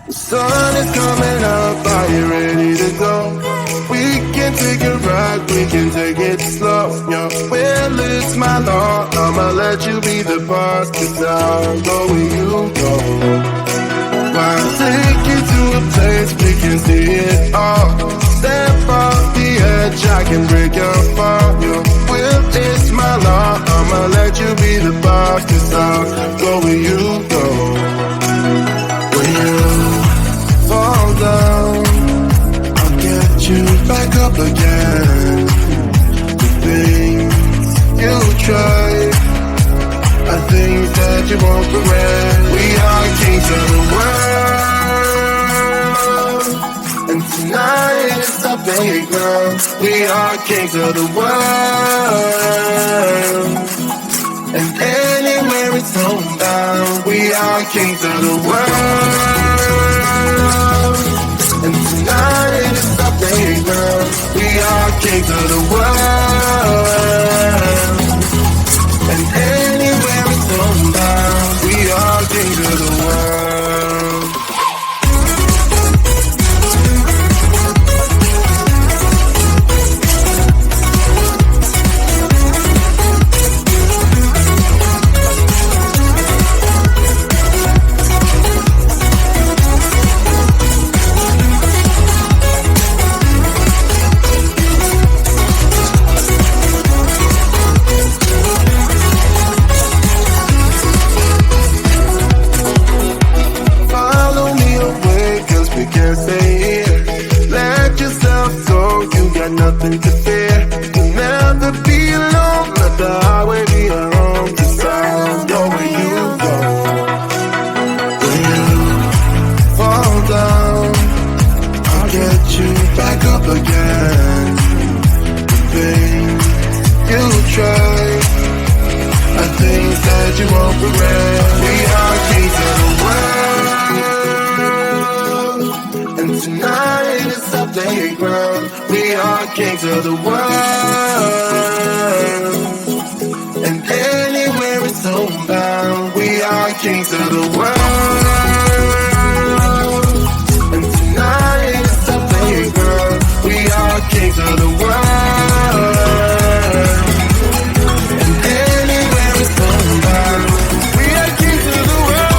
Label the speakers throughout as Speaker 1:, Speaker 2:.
Speaker 1: Sun is coming up, are you ready to go? We can take a ride, we can take it slow. Yo, well, it's my law, I'ma let you be the boss, 'cause I'll go where you go. I'll take you to a place we can see it all. Step off the edge, I can break your fall. Yo, well, it's my law, I'ma let you be the boss, 'cause I'll go where you go. When you fall down, I'll get you back up again. The things you try, I think that you won't regret. We are kings of the world, and tonight is our playground. We are kings of the world, and anywhere it's homebound. We are kings of the world, and tonight is our playground. We are kings of the world, and anywhere it's homebound. We are kings of the world. Nothing to fear, you'll never be alone. Let the highway be your home, 'cause I'll go where you go. When you fall down, I'll get you back up again. The things you try, I think that you won't regret. We are kings of the world, and tonight is our playground. We are kings of the world, and anywhere it's homebound. We are kings of the world, and tonight it's our playground. We are kings of the world, and anywhere it's homebound. We are kings of the world.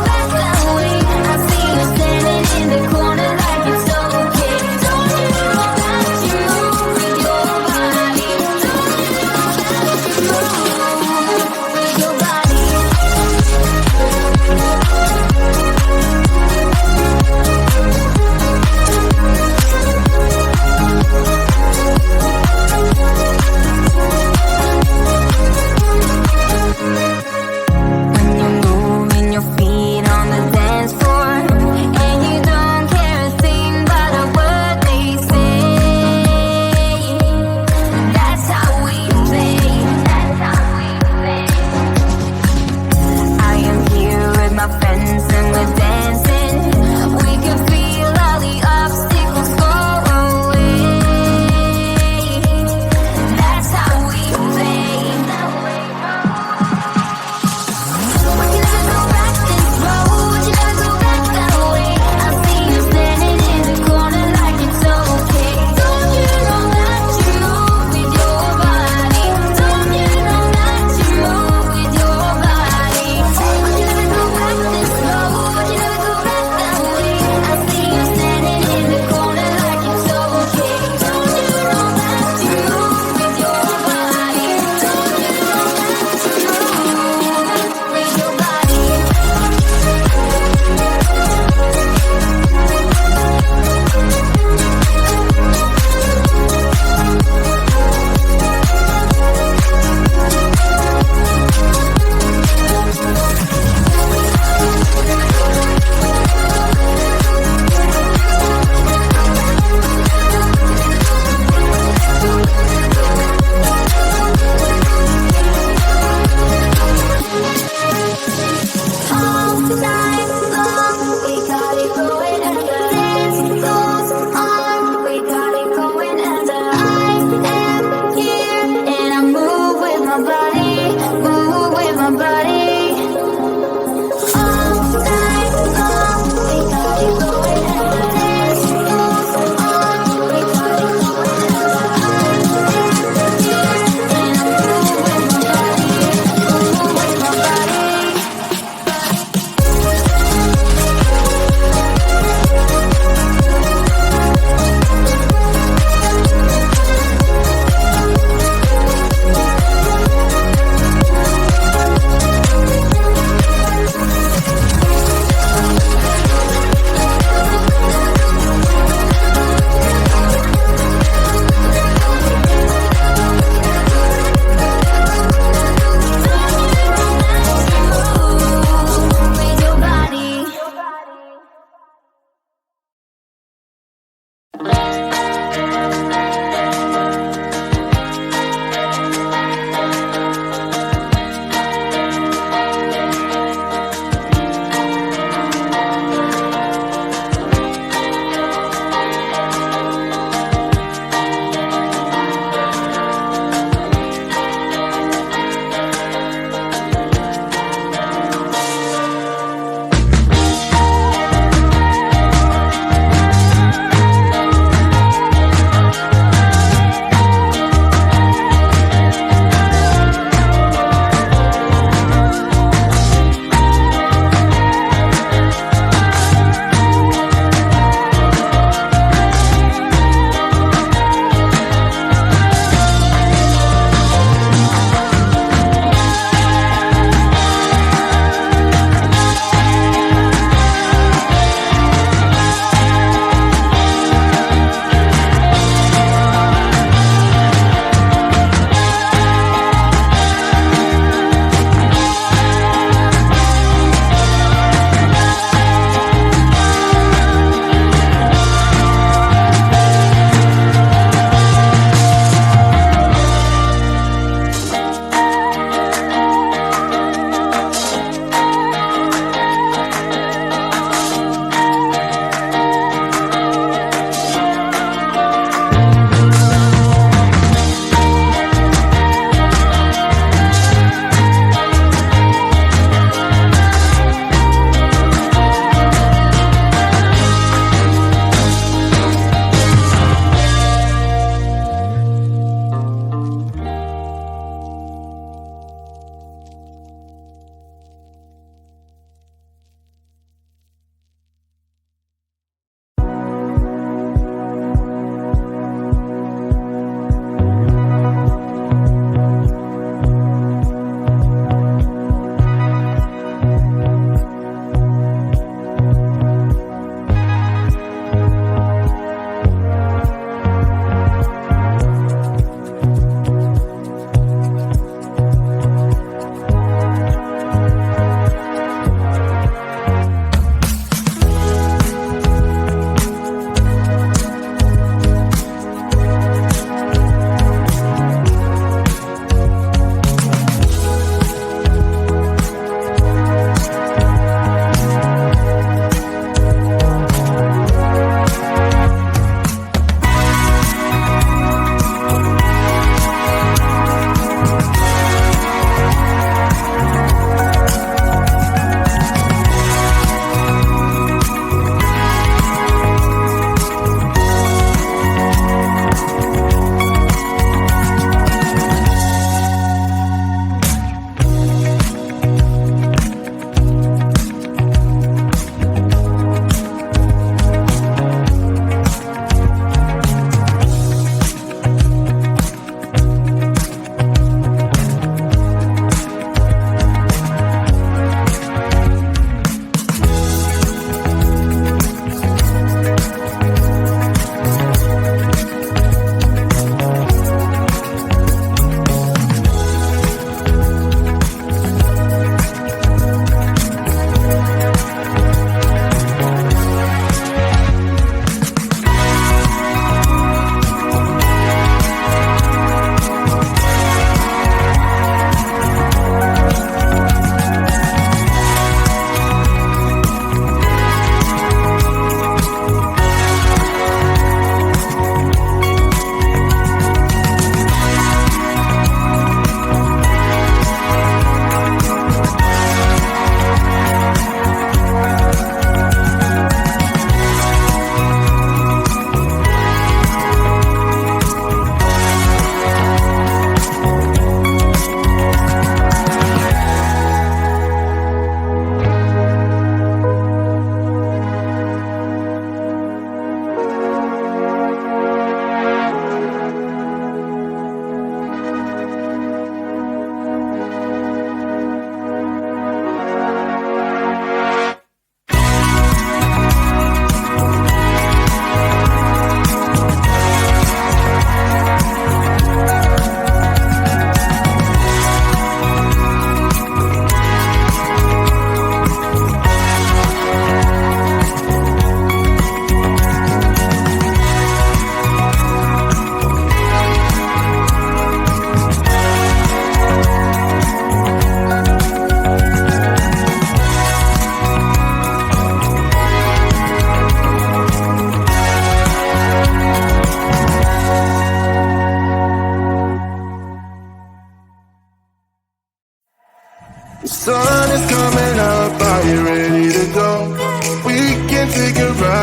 Speaker 2: Back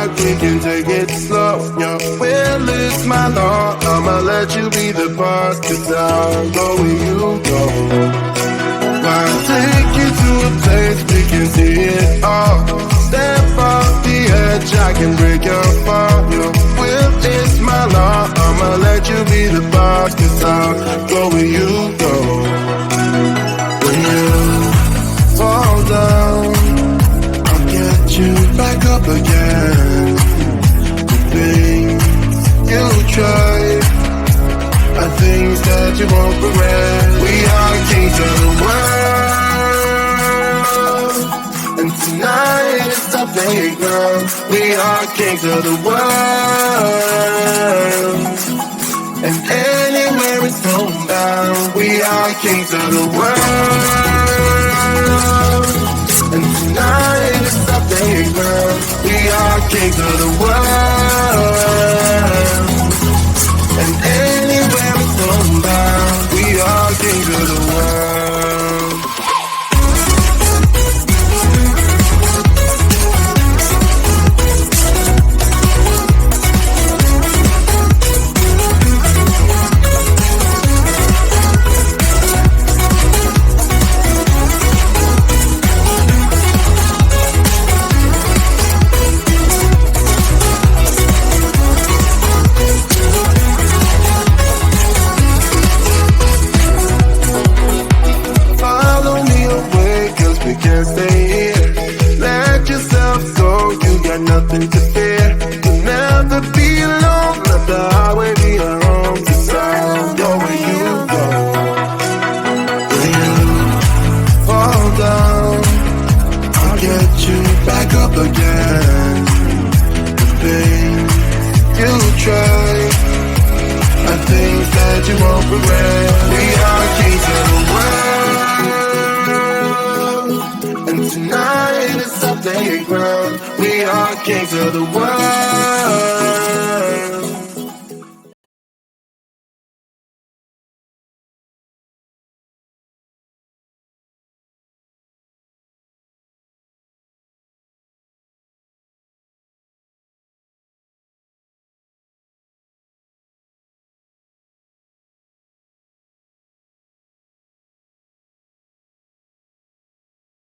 Speaker 1: ride, we can take it slow. Your will is my law, I'ma let you be the boss, 'cause I'll go where you go. I'll take you to a place we can see it all. Step off the edge, I can break your fall. Your will is my law, I'ma let you be the boss, 'cause I'll go where you go. When you fall down, I'll get you back up again. The things you try are things that you won't regret. We are kings of the world, and tonight it's our playground. We are kings of the world, and anywhere it's homebound. We are kings of the world, and tonight it's our playground. We are kings of the world, and anywhere it's homebound. We are kings of the world. Can't stay here. Let yourself go, you got nothing to fear. You'll never be alone, let the highway be your home. 'Cause I'll go where you go. When you fall down, I'll get you back up again. The things you try are things that you won't regret. We are kings of the world, and tonight it's our playground. We are kings of the world,